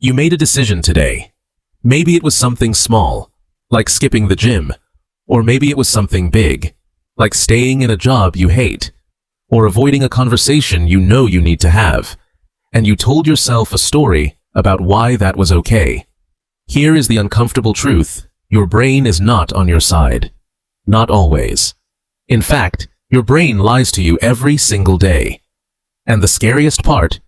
You made a decision today. Maybe it was something small, like skipping the gym, or maybe it was something big, like staying in a job you hate, or avoiding a conversation you know you need to have, and you told yourself a story about why that was okay. Here is the uncomfortable truth. Your brain is not on your side. Not always. In fact, your brain lies to you every single day. And the scariest part,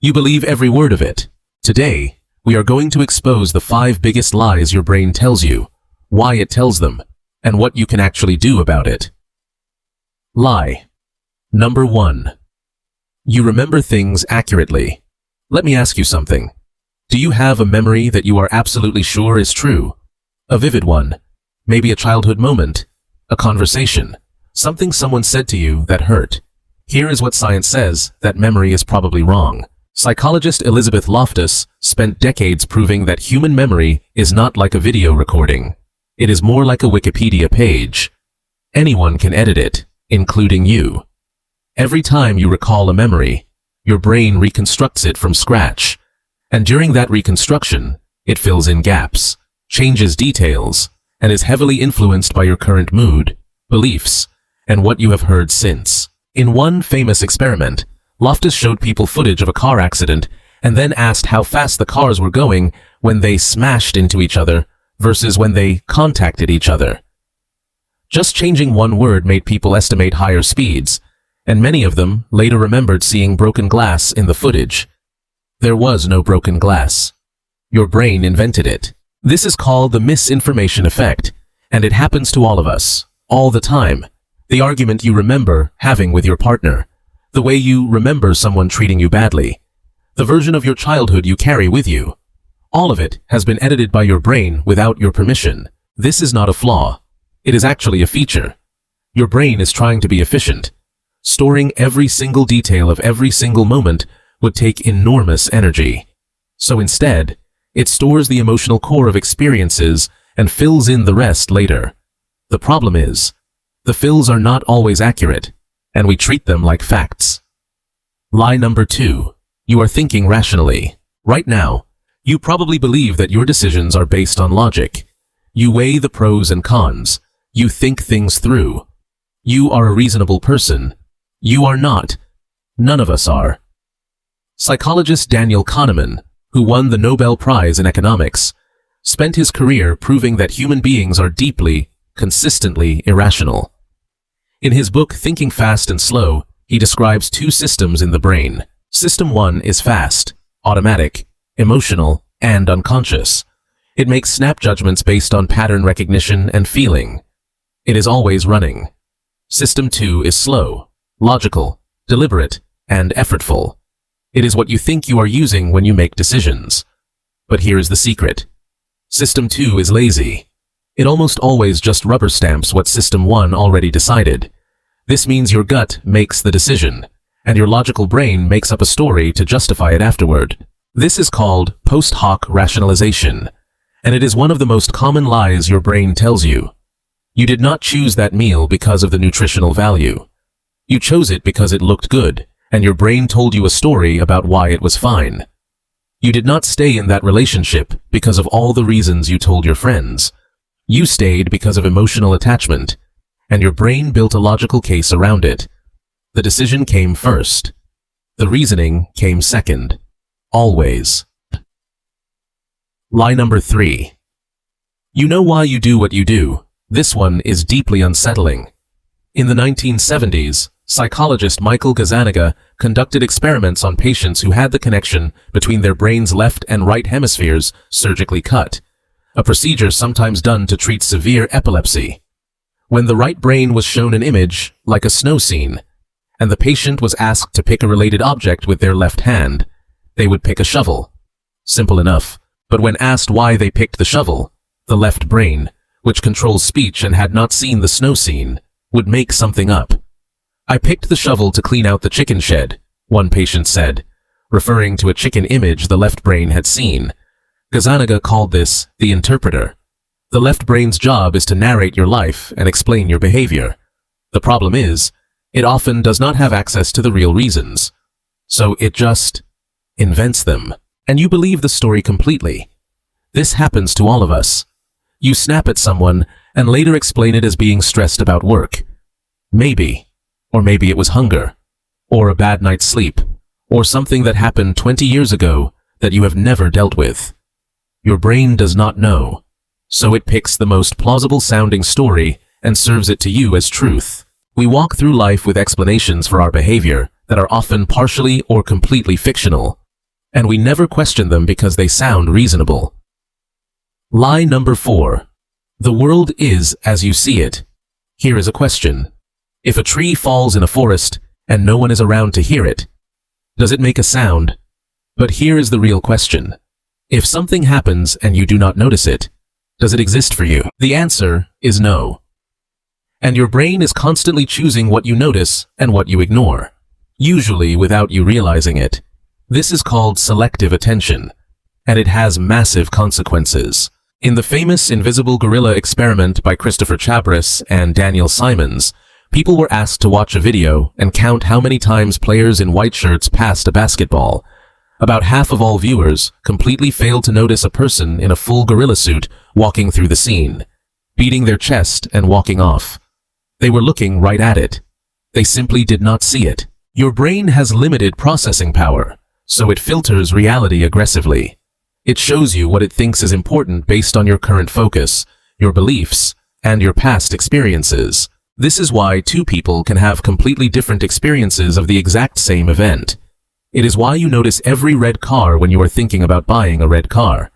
you believe every word of it. Today, we are going to expose the 5 biggest lies your brain tells you, why it tells them, and what you can actually do about it. Lie. Number 1. You remember things accurately. Let me ask you something. Do you have a memory that you are absolutely sure is true? A vivid one. Maybe a childhood moment. A conversation. Something someone said to you that hurt. Here is what science says that memory is probably wrong. Psychologist Elizabeth Loftus spent decades proving that human memory is not like a video recording. It is more like a Wikipedia page. Anyone can edit it, including you. Every time you recall a memory, your brain reconstructs it from scratch. And during that reconstruction, it fills in gaps, changes details, and is heavily influenced by your current mood, beliefs, and what you have heard since. In one famous experiment, Loftus showed people footage of a car accident and then asked how fast the cars were going when they smashed into each other versus when they contacted each other. Just changing one word made people estimate higher speeds, and many of them later remembered seeing broken glass in the footage. There was no broken glass. Your brain invented it. This is called the misinformation effect, and it happens to all of us, all the time. The argument you remember having with your partner, the way you remember someone treating you badly, the version of your childhood you carry with you. All of it has been edited by your brain without your permission. This is not a flaw. It is actually a feature. Your brain is trying to be efficient. Storing every single detail of every single moment would take enormous energy. So instead, it stores the emotional core of experiences and fills in the rest later. The problem is, the fills are not always accurate, and we treat them like facts. Lie number 2. You are thinking rationally. Right now, you probably believe that your decisions are based on logic. You weigh the pros and cons. You think things through. You are a reasonable person. You are not. None of us are. Psychologist Daniel Kahneman, who won the Nobel Prize in economics, spent his career proving that human beings are deeply, consistently irrational. In his book Thinking Fast and Slow, he describes 2 systems in the brain. System 1 is fast, automatic, emotional, and unconscious. It makes snap judgments based on pattern recognition and feeling. It is always running. System 2 is slow, logical, deliberate, and effortful. It is what you think you are using when you make decisions. But here is the secret. System 2 is lazy. It almost always just rubber stamps what System 1 already decided. This means your gut makes the decision, and your logical brain makes up a story to justify it afterward. This is called post hoc rationalization, and it is one of the most common lies your brain tells you. You did not choose that meal because of the nutritional value. You chose it because it looked good, and your brain told you a story about why it was fine. You did not stay in that relationship because of all the reasons you told your friends. You stayed because of emotional attachment, and your brain built a logical case around it. The decision came first. The reasoning came second. Always. Lie number 3. You know why you do what you do. This one is deeply unsettling. In the 1970s, psychologist Michael Gazzaniga conducted experiments on patients who had the connection between their brain's left and right hemispheres surgically cut, a procedure sometimes done to treat severe epilepsy. When the right brain was shown an image, like a snow scene, and the patient was asked to pick a related object with their left hand, they would pick a shovel. Simple enough. But when asked why they picked the shovel, the left brain, which controls speech and had not seen the snow scene, would make something up. I picked the shovel to clean out the chicken shed, one patient said, referring to a chicken image the left brain had seen. Gazzaniga called this the interpreter. The left brain's job is to narrate your life and explain your behavior. The problem is, it often does not have access to the real reasons. So it just invents them. and you believe the story completely. This happens to all of us. You snap at someone and later explain it as being stressed about work. Maybe, or maybe it was hunger, or a bad night's sleep, or something that happened 20 years ago that you have never dealt with. Your brain does not know, so it picks the most plausible sounding story and serves it to you as truth. We walk through life with explanations for our behavior that are often partially or completely fictional, and we never question them because they sound reasonable. Lie number 4. The world is as you see it. Here is a question. If a tree falls in a forest and no one is around to hear it, does it make a sound? But here is the real question. If something happens and you do not notice it, does it exist for you? The answer is no. And your brain is constantly choosing what you notice and what you ignore, usually without you realizing it. This is called selective attention, and it has massive consequences. In the famous invisible gorilla experiment by Christopher Chabris and Daniel Simons, people were asked to watch a video and count how many times players in white shirts passed a basketball. About half of all viewers completely failed to notice a person in a full gorilla suit walking through the scene, beating their chest and walking off. They were looking right at it. They simply did not see it. Your brain has limited processing power, so it filters reality aggressively. It shows you what it thinks is important based on your current focus, your beliefs, and your past experiences. This is why two people can have completely different experiences of the exact same event. It is why you notice every red car when you are thinking about buying a red car.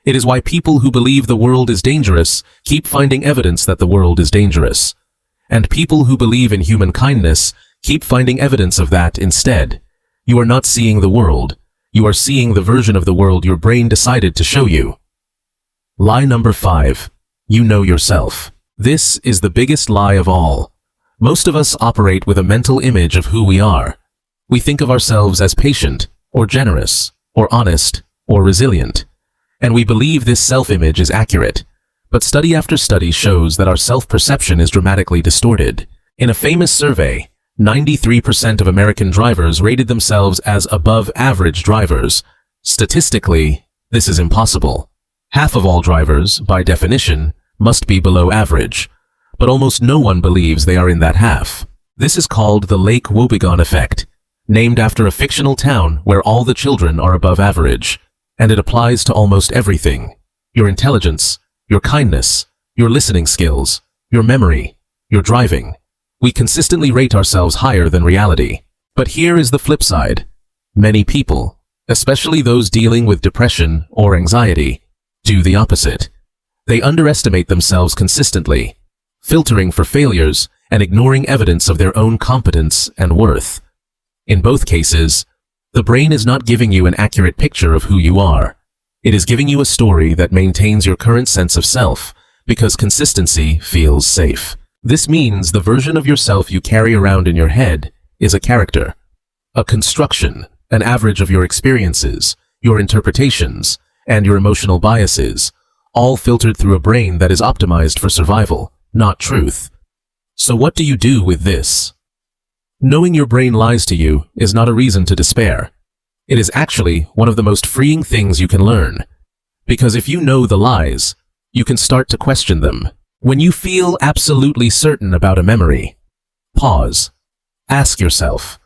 It is why people who believe the world is dangerous keep finding evidence that the world is dangerous. And people who believe in human kindness keep finding evidence of that instead. You are not seeing the world. You are seeing the version of the world your brain decided to show you. Lie number 5. You know yourself. This is the biggest lie of all. Most of us operate with a mental image of who we are. We think of ourselves as patient, or generous, or honest, or resilient. And we believe this self-image is accurate. But study after study shows that our self-perception is dramatically distorted. In a famous survey, 93% of American drivers rated themselves as above-average drivers. Statistically, this is impossible. Half of all drivers, by definition, must be below average. But almost no one believes they are in that half. This is called the Lake Wobegon effect, named after a fictional town where all the children are above average. And it applies to almost everything. Your intelligence, your kindness, your listening skills, your memory, your driving. We consistently rate ourselves higher than reality. But here is the flip side. Many people, especially those dealing with depression or anxiety, do the opposite. They underestimate themselves consistently, filtering for failures and ignoring evidence of their own competence and worth. In both cases, the brain is not giving you an accurate picture of who you are. It is giving you a story that maintains your current sense of self, because consistency feels safe. This means the version of yourself you carry around in your head is a character, a construction, an average of your experiences, your interpretations, and your emotional biases, all filtered through a brain that is optimized for survival, not truth. So what do you do with this? Knowing your brain lies to you is not a reason to despair. It is actually one of the most freeing things you can learn. Because if you know the lies, you can start to question them. When you feel absolutely certain about a memory, pause. Ask yourself,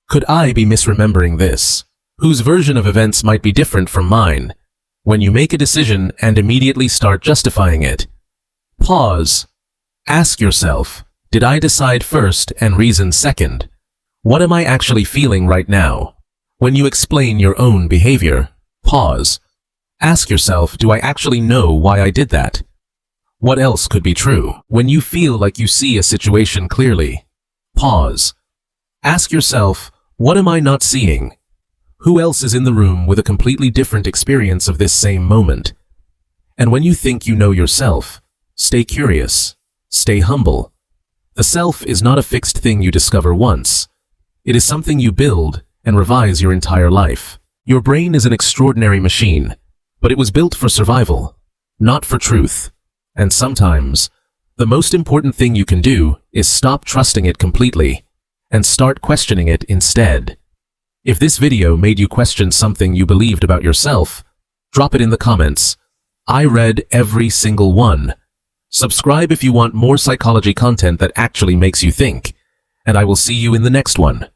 could I be misremembering this? Whose version of events might be different from mine? When you make a decision and immediately start justifying it, pause. Ask yourself, did I decide first and reason second? What am I actually feeling right now? When you explain your own behavior, pause. Ask yourself, do I actually know why I did that? What else could be true? When you feel like you see a situation clearly, pause. Ask yourself, what am I not seeing? Who else is in the room with a completely different experience of this same moment? And when you think you know yourself, stay curious, stay humble. The self is not a fixed thing you discover once. It is something you build and revise your entire life. Your brain is an extraordinary machine, but it was built for survival, not for truth. And sometimes, the most important thing you can do is stop trusting it completely and start questioning it instead. If this video made you question something you believed about yourself, drop it in the comments. I read every single one. Subscribe if you want more psychology content that actually makes you think, and I will see you in the next one.